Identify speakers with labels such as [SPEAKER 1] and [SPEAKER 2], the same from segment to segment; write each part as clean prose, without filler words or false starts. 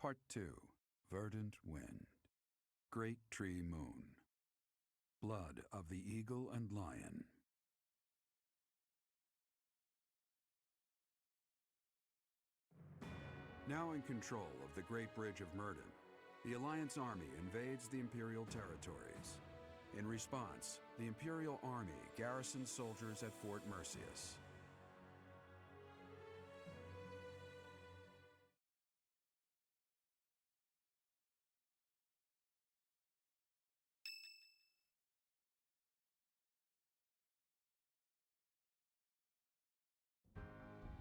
[SPEAKER 1] Part 2. Verdant Wind. Great Tree Moon. Blood of the Eagle and Lion. Now in control of the Great Bridge of Myrddin, the Alliance army invades the Imperial territories. In response, the Imperial army garrisons soldiers at Fort Mercius.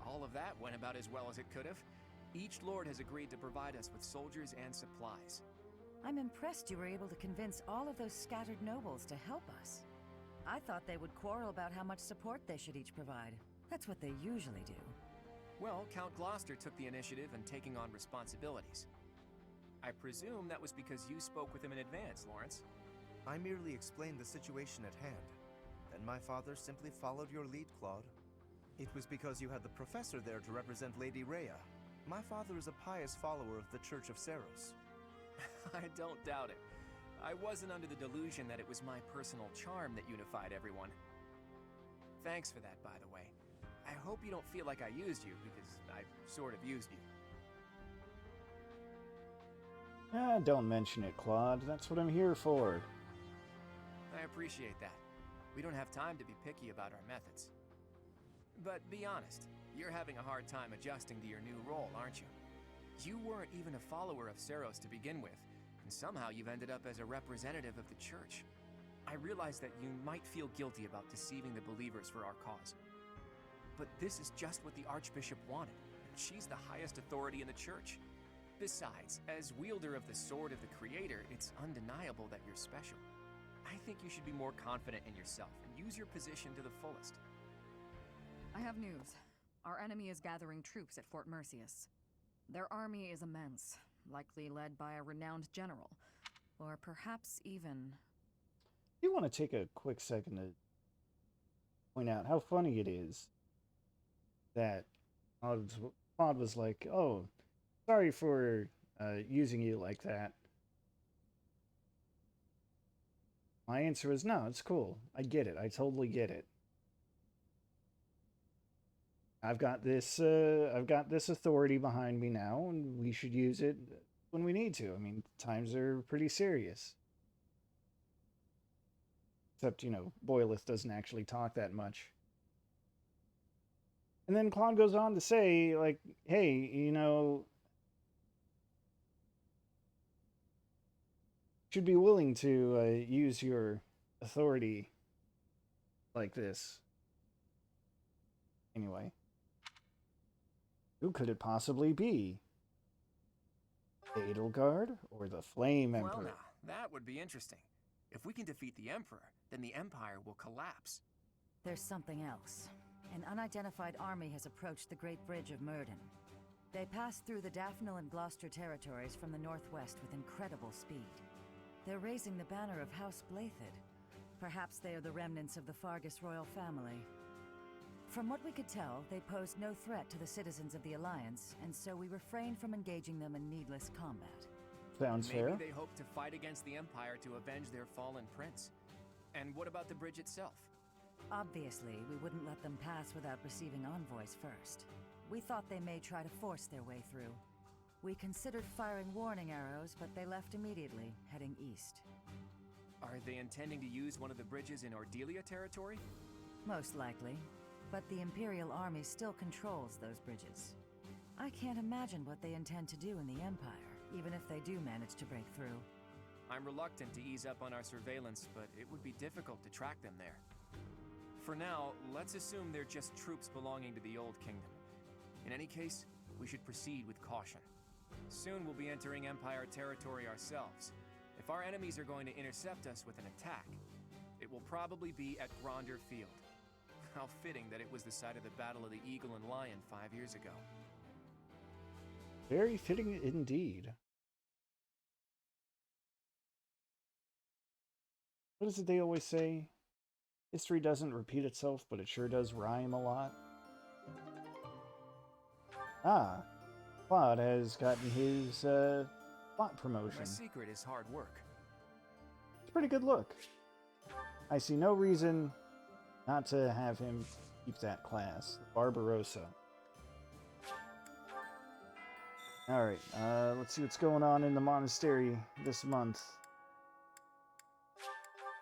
[SPEAKER 2] All of that went about as well as it could have. Each lord has agreed to provide us with soldiers and supplies.
[SPEAKER 3] I'm impressed you were able to convince all of those scattered nobles to help us. I thought they would quarrel about how much support they should each provide. That's what they usually do.
[SPEAKER 2] Well, Count Gloucester took the initiative in taking on responsibilities. I presume that was because you spoke with him in advance, Lawrence.
[SPEAKER 4] I merely explained the situation at hand. Then my father simply followed your lead, Claude. It was because you had the professor there to represent Lady Rhea. My father is a pious follower of the Church of Seiros.
[SPEAKER 2] I don't doubt it. I wasn't under the delusion that it was my personal charm that unified everyone. Thanks for that, by the way. I hope you don't feel like I used you, because I sort of used you.
[SPEAKER 5] Don't mention it, Claude. That's what I'm here for.
[SPEAKER 2] I appreciate that. We don't have time to be picky about our methods. But be honest, you're having a hard time adjusting to your new role, aren't you? You weren't even a follower of Seiros to begin with, and somehow you've ended up as a representative of the Church. I realize that you might feel guilty about deceiving the believers for our cause. But this is just what the Archbishop wanted, and she's the highest authority in the Church. Besides, as wielder of the Sword of the Creator, it's undeniable that you're special. I think you should be more confident in yourself and use your position to the fullest.
[SPEAKER 6] I have news. Our enemy is gathering troops at Fort Mercius. Their army is immense, likely led by a renowned general, or perhaps even...
[SPEAKER 5] You want to take a quick second to point out how funny it is that Claude was like, oh, sorry for using you like that. My answer was, no, it's cool. I get it. I totally get it. I've got this authority behind me now, and we should use it when we need to. I mean, times are pretty serious. Except, Boyleth doesn't actually talk that much. And then Claude goes on to say, like, hey, should be willing to use your authority like this. Anyway. Who could it possibly be? Edelgard or the Flame Emperor?
[SPEAKER 2] Well, now, that would be interesting. If we can defeat the Emperor, then the Empire will collapse.
[SPEAKER 3] There's something else. An unidentified army has approached the Great Bridge of Myrddin. They passed through the Daphne and Gloucester territories from the northwest with incredible speed. They're raising the banner of House Blaethid. Perhaps they are the remnants of the Faerghus royal family. From what we could tell, they posed no threat to the citizens of the Alliance, and so we refrained from engaging them in needless combat.
[SPEAKER 5] Sounds fair.
[SPEAKER 2] Maybe they hope to fight against the Empire to avenge their fallen prince. And what about the bridge itself?
[SPEAKER 3] Obviously, we wouldn't let them pass without receiving envoys first. We thought they may try to force their way through. We considered firing warning arrows, but they left immediately, heading east.
[SPEAKER 2] Are they intending to use one of the bridges in Ordelia territory?
[SPEAKER 3] Most likely. But the Imperial army still controls those bridges. I can't imagine what they intend to do in the Empire, even if they do manage to break through.
[SPEAKER 2] I'm reluctant to ease up on our surveillance, but it would be difficult to track them there. For now, let's assume they're just troops belonging to the Old Kingdom. In any case, we should proceed with caution. Soon we'll be entering Empire territory ourselves. If our enemies are going to intercept us with an attack, it will probably be at Gronder Field. How fitting that it was the site of the Battle of the Eagle and Lion 5 years ago.
[SPEAKER 5] Very fitting indeed. What is it they always say? History doesn't repeat itself, but it sure does rhyme a lot. Ah, Claude has gotten his plot promotion.
[SPEAKER 2] My secret is hard work.
[SPEAKER 5] It's a pretty good look. I see no reason not to have him keep that class. Barbarossa. Alright, let's see what's going on in the monastery this month.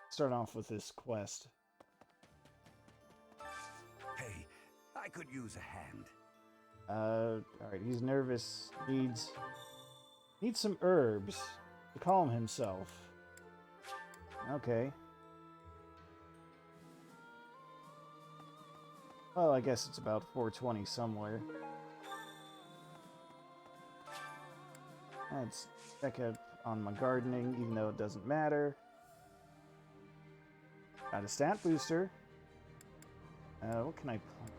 [SPEAKER 5] Start off with this quest.
[SPEAKER 7] Hey, I could use a hand.
[SPEAKER 5] Alright, he's nervous. Needs some herbs to calm himself. Okay. Well, I guess it's about 4:20 somewhere. Let's check out on my gardening, even though it doesn't matter. Got a stat booster. What can I plant?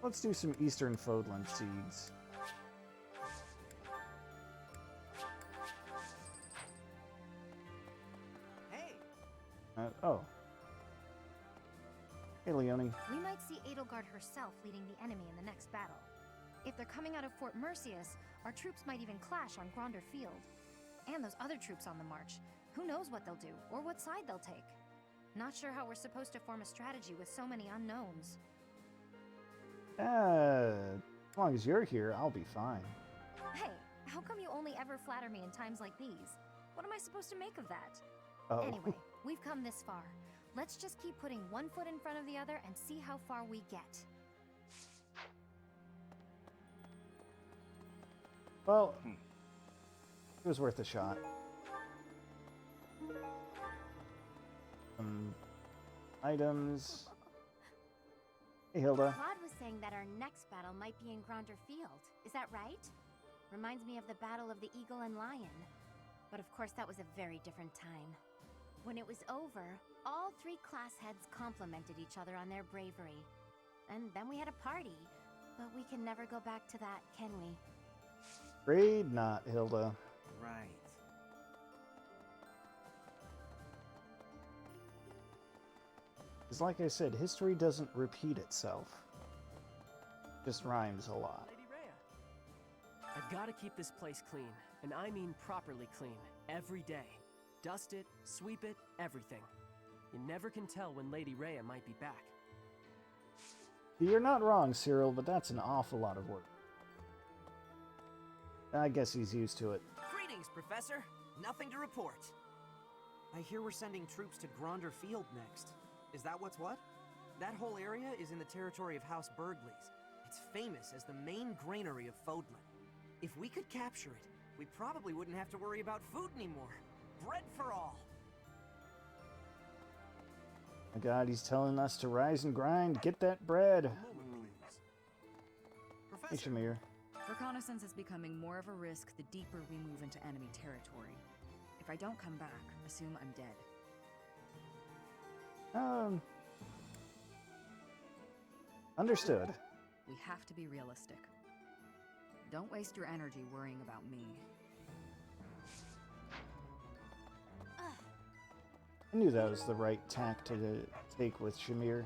[SPEAKER 5] Let's do some Eastern Fodland seeds.
[SPEAKER 8] Hey!
[SPEAKER 5] Oh. Hey, Leonie.
[SPEAKER 9] We might see Edelgard herself leading the enemy in the next battle. If they're coming out of Fort Mercius, our troops might even clash on Gronder Field. And those other troops on the march. Who knows what they'll do, or what side they'll take. Not sure how we're supposed to form a strategy with so many unknowns.
[SPEAKER 5] As long as you're here, I'll be fine.
[SPEAKER 9] Hey, how come you only ever flatter me in times like these? What am I supposed to make of that?
[SPEAKER 5] Oh.
[SPEAKER 9] Anyway, we've come this far. Let's just keep putting one foot in front of the other and see how far we get.
[SPEAKER 5] Well, it was worth a shot. Items. Hey, Hilda.
[SPEAKER 9] Claude was saying that our next battle might be in Gronder Field. Is that right? Reminds me of the Battle of the Eagle and Lion. But of course, that was a very different time. When it was over, all three class heads complimented each other on their bravery. And then we had a party. But we can never go back to that, can we?
[SPEAKER 5] Afraid not, Hilda.
[SPEAKER 8] Right.
[SPEAKER 5] Because like I said, history doesn't repeat itself. It just rhymes a lot.
[SPEAKER 10] Lady Rhea, I've got to keep this place clean, and I mean properly clean, every day. Dust it, sweep it, everything. You never can tell when Lady Rhea might be back.
[SPEAKER 5] You're not wrong, Cyril, but that's an awful lot of work. I guess he's used to it.
[SPEAKER 8] Greetings, Professor. Nothing to report. I hear we're sending troops to Gronder Field next. Is that what's what? That whole area is in the territory of House Burgleys. It's famous as the main granary of Fodland. If we could capture it, we probably wouldn't have to worry about food anymore. Bread for all!
[SPEAKER 5] My God, he's telling us to rise and grind, get that bread. Hey, Shamir.
[SPEAKER 6] Reconnaissance is becoming more of a risk the deeper we move into enemy territory. If I don't come back, assume I'm dead.
[SPEAKER 5] Understood.
[SPEAKER 6] We have to be realistic. Don't waste your energy worrying about me.
[SPEAKER 5] I knew that was the right tack to take with Shamir.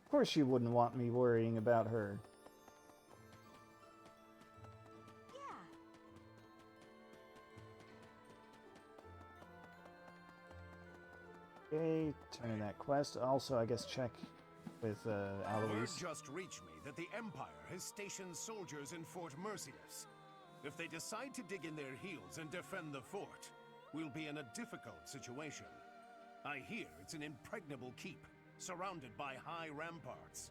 [SPEAKER 5] Of course you wouldn't want me worrying about her. Okay, turn in that quest. Also, I guess check with Alois.
[SPEAKER 7] Word just reached me that the Empire has stationed soldiers in Fort Mercius. If they decide to dig in their heels and defend the fort, we'll be in a difficult situation. I hear it's an impregnable keep, surrounded by high ramparts.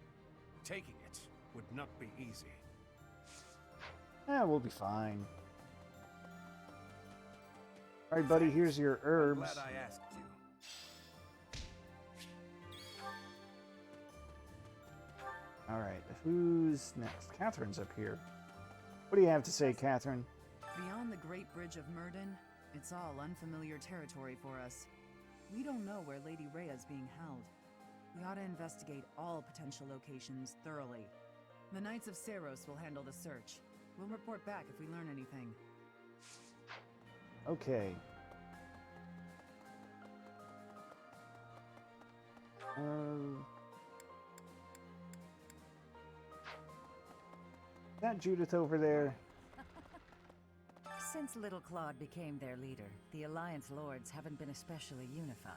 [SPEAKER 7] Taking it would not be easy.
[SPEAKER 5] We'll be fine. Alright, buddy, here's your herbs.
[SPEAKER 7] Glad I asked you.
[SPEAKER 5] Alright, who's next? Catherine's up here. What do you have to say, Catherine?
[SPEAKER 6] Beyond the Great Bridge of Myrddin, it's all unfamiliar territory for us. We don't know where Lady Rhea's being held. We ought to investigate all potential locations thoroughly. The Knights of Seiros will handle the search. We'll report back if we learn anything.
[SPEAKER 5] Okay. that Judith over there?
[SPEAKER 3] Since little Claude became their leader, the Alliance Lords haven't been especially unified.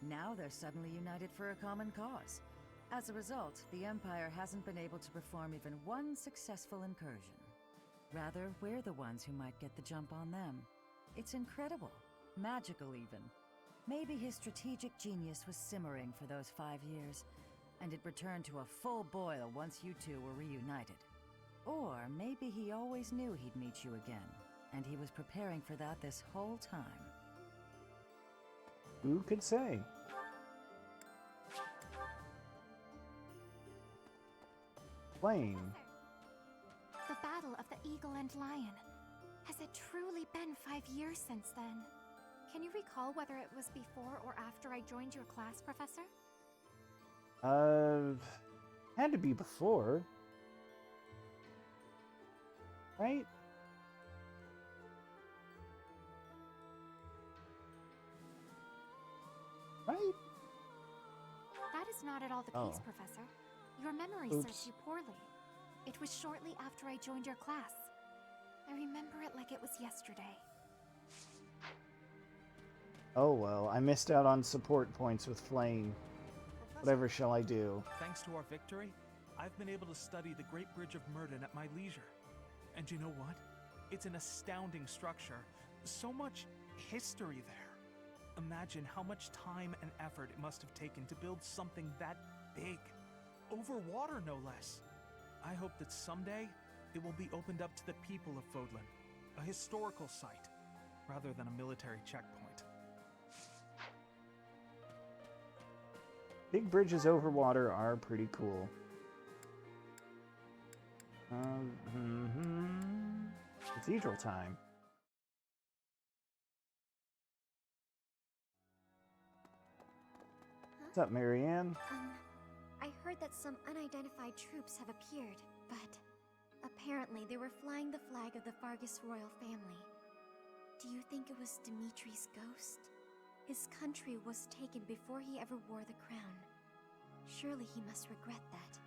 [SPEAKER 3] Now they're suddenly united for a common cause. As a result, the Empire hasn't been able to perform even one successful incursion. Rather, we're the ones who might get the jump on them. It's incredible. Magical, even. Maybe his strategic genius was simmering for those 5 years, and it returned to a full boil once you two were reunited. Or maybe he always knew he'd meet you again, and he was preparing for that this whole time.
[SPEAKER 5] Who could say? Flame.
[SPEAKER 9] The Battle of the Eagle and Lion. Has it truly been 5 years since then? Can you recall whether it was before or after I joined your class, Professor?
[SPEAKER 5] Had to be before. Right? Right?
[SPEAKER 9] That is not at all the case, Professor. Your memory serves you poorly. It was shortly after I joined your class. I remember it like it was yesterday.
[SPEAKER 5] Oh well, I missed out on support points with Flame. Whatever shall I do?
[SPEAKER 11] Thanks to our victory, I've been able to study the Great Bridge of Myrddin at my leisure. And you know what? It's an astounding structure. So much history there. Imagine how much time and effort it must have taken to build something that big. Over water, no less. I hope that someday it will be opened up to the people of Fodlan, a historical site, rather than a military checkpoint.
[SPEAKER 5] Big bridges over water are pretty cool. Cathedral time. What's up, Marianne?
[SPEAKER 12] I heard that some unidentified troops have appeared, but apparently they were flying the flag of the Faerghus royal family. Do you think it was Dimitri's ghost? His country was taken before he ever wore the crown. Surely he must regret that.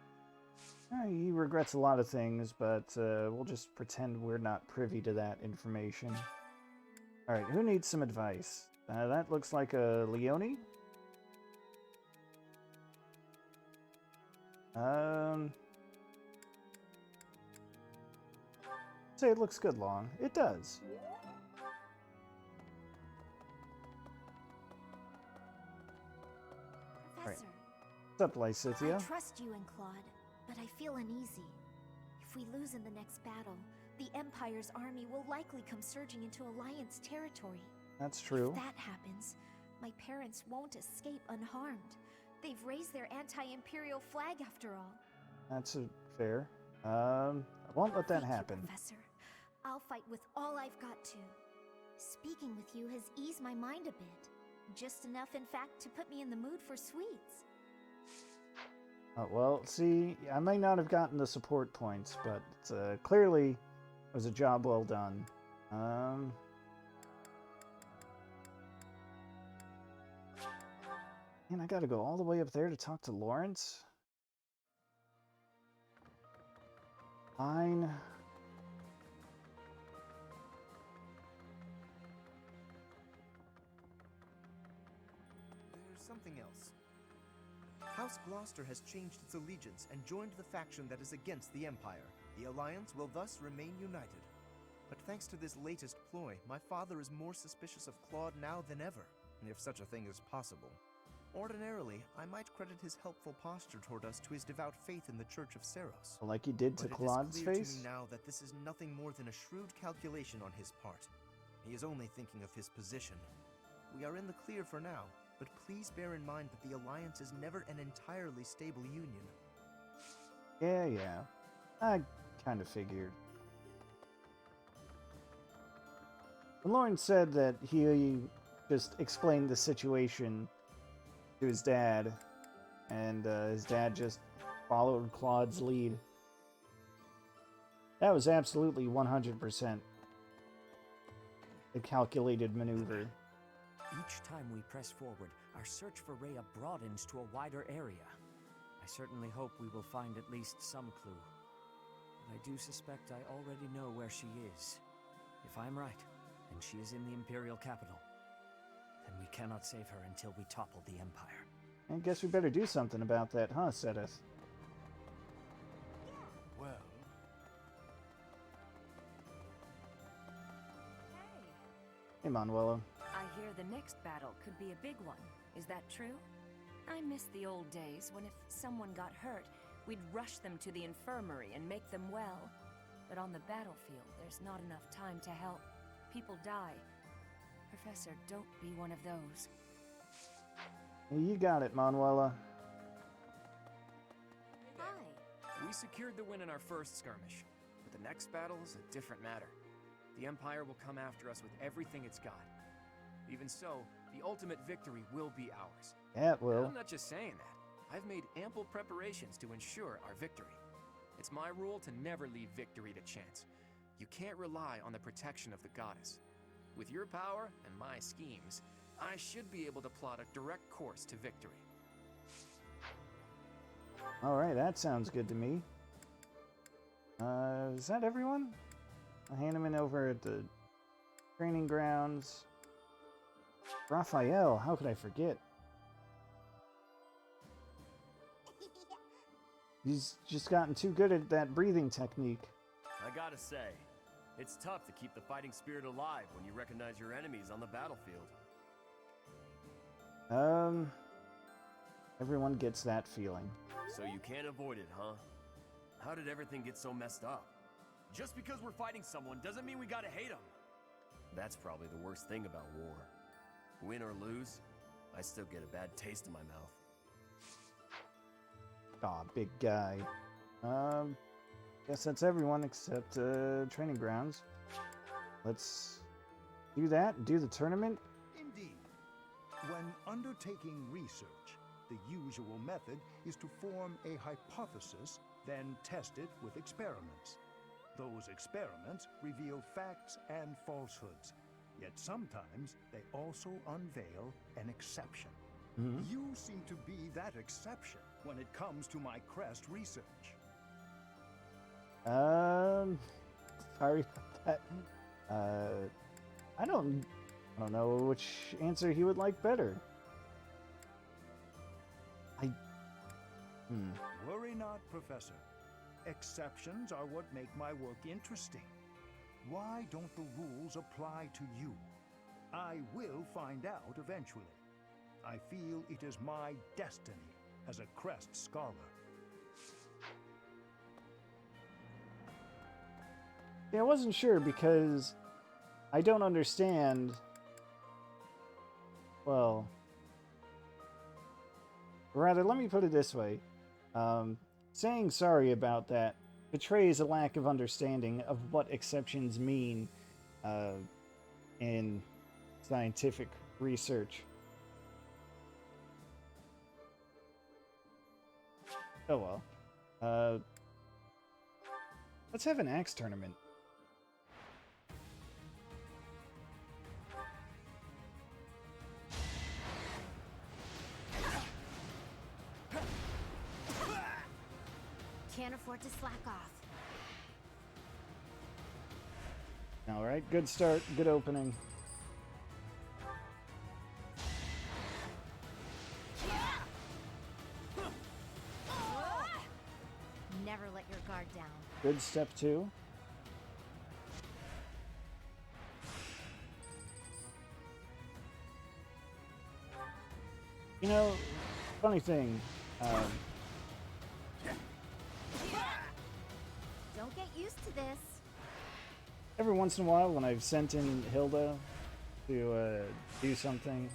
[SPEAKER 5] He regrets a lot of things, but we'll just pretend we're not privy to that information. Alright, who needs some advice? That looks like a Leone? Say it looks good, Long. It does.
[SPEAKER 12] Professor,
[SPEAKER 5] What's up, Lysithia?
[SPEAKER 12] I trust you and Claude, but I feel uneasy. If we lose in the next battle, the Empire's army will likely come surging into Alliance territory.
[SPEAKER 5] That's true.
[SPEAKER 12] If that happens, my parents won't escape unharmed. They've raised their anti-Imperial flag after all.
[SPEAKER 5] That's fair. I won't let that
[SPEAKER 12] Thank
[SPEAKER 5] happen.
[SPEAKER 12] you, Professor. I'll fight with all I've got to. Speaking with you has eased my mind a bit. Just enough, in fact, to put me in the mood for sweets.
[SPEAKER 5] Well, see, I may not have gotten the support points, but clearly it was a job well done. Man, I gotta go all the way up there to talk to Lawrence? Fine.
[SPEAKER 4] There's something else. House Gloucester has changed its allegiance and joined the faction that is against the Empire. The Alliance will thus remain united. But thanks to this latest ploy, my father is more suspicious of Claude now than ever, if such a thing is possible. Ordinarily, I might credit his helpful posture toward us to his devout faith in the Church of Seros.
[SPEAKER 5] Like he did to Claude's
[SPEAKER 4] face? It is clear
[SPEAKER 5] face?
[SPEAKER 4] to me now that this is nothing more than a shrewd calculation on his part. He is only thinking of his position. We are in the clear for now, but please bear in mind that the Alliance is never an entirely stable union.
[SPEAKER 5] Yeah. I kind of figured. When Lawrence said that he just explained the situation to his dad, and his dad just followed Claude's lead. That was absolutely 100% a calculated maneuver.
[SPEAKER 13] Each time we press forward, our search for Rhea broadens to a wider area. I certainly hope we will find at least some clue. I do suspect I already know where she is. If I'm right, and she is in the Imperial capital, then we cannot save her until we topple the Empire.
[SPEAKER 5] I guess we better do something about that, huh, Cetus?
[SPEAKER 7] Well,
[SPEAKER 5] Hey, Manuela.
[SPEAKER 14] I hear the next battle could be a big one. Is that true? I miss the old days when if someone got hurt, we'd rush them to the infirmary and make them well. But on the battlefield, there's not enough time to help. People die. Professor, don't be one of those.
[SPEAKER 5] You got it, Manuela.
[SPEAKER 9] Hi.
[SPEAKER 2] We secured the win in our first skirmish, but the next battle is a different matter. The Empire will come after us with everything it's got. Even so, the ultimate victory will be ours.
[SPEAKER 5] Yeah, it will.
[SPEAKER 2] I'm not just saying that. I've made ample preparations to ensure our victory. It's my rule to never leave victory to chance. You can't rely on the protection of the goddess. With your power and my schemes, I should be able to plot a direct course to victory.
[SPEAKER 5] Alright, that sounds good to me. Is that everyone? I'll hand him in over at the training grounds. Raphael, how could I forget? He's just gotten too good at that breathing technique.
[SPEAKER 15] I gotta say, it's tough to keep the fighting spirit alive when you recognize your enemies on the battlefield.
[SPEAKER 5] Everyone gets that feeling.
[SPEAKER 15] So you can't avoid it, huh? How did everything get so messed up? Just because we're fighting someone doesn't mean we gotta hate them. That's probably the worst thing about war. Win or lose, I still get a bad taste in my mouth.
[SPEAKER 5] Aw, big guy. Guess that's everyone except training grounds. Let's do that and do the tournament.
[SPEAKER 16] Indeed. When undertaking research, the usual method is to form a hypothesis, then test it with experiments. Those experiments reveal facts and falsehoods, yet sometimes they also unveil an exception. You seem to be that exception when it comes to my crest research.
[SPEAKER 5] Sorry about that. I don't know which answer he would like better.
[SPEAKER 16] Worry not, Professor. Exceptions are what make my work interesting. Why don't the rules apply to you? I will find out eventually. I feel it is my destiny as a crest scholar.
[SPEAKER 5] Yeah, I wasn't sure because I don't understand. Well, rather, let me put it this way. Saying sorry about that betrays a lack of understanding of what exceptions mean in scientific research. Oh well. Let's have an axe tournament.
[SPEAKER 9] Can't afford to slack off.
[SPEAKER 5] Alright, good start, good opening.
[SPEAKER 9] Never let your guard down.
[SPEAKER 5] Good step two. You know, funny thing.
[SPEAKER 9] Don't get used to this.
[SPEAKER 5] Every once in a while, when I've sent in Hilda to do something,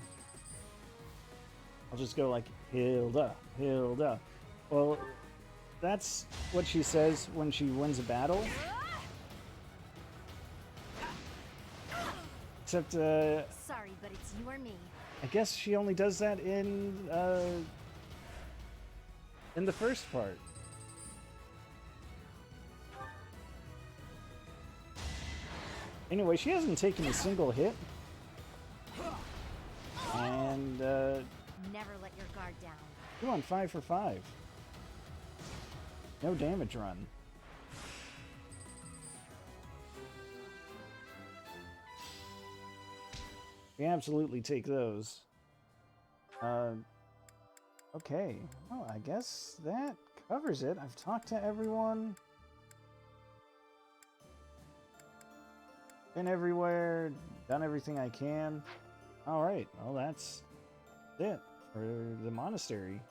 [SPEAKER 5] I'll just go like, Hilda, Hilda. Well, that's what she says when she wins a battle. Except,
[SPEAKER 9] Sorry, but it's you or me.
[SPEAKER 5] I guess she only does that in the first part. Anyway, she hasn't taken a single hit. And,
[SPEAKER 9] Never let your guard down.
[SPEAKER 5] come on, 5 for 5. No damage run. We absolutely take those. Okay. Well, I guess that covers it. I've talked to everyone. Been everywhere. Done everything I can. Alright. Well, that's it for the monastery.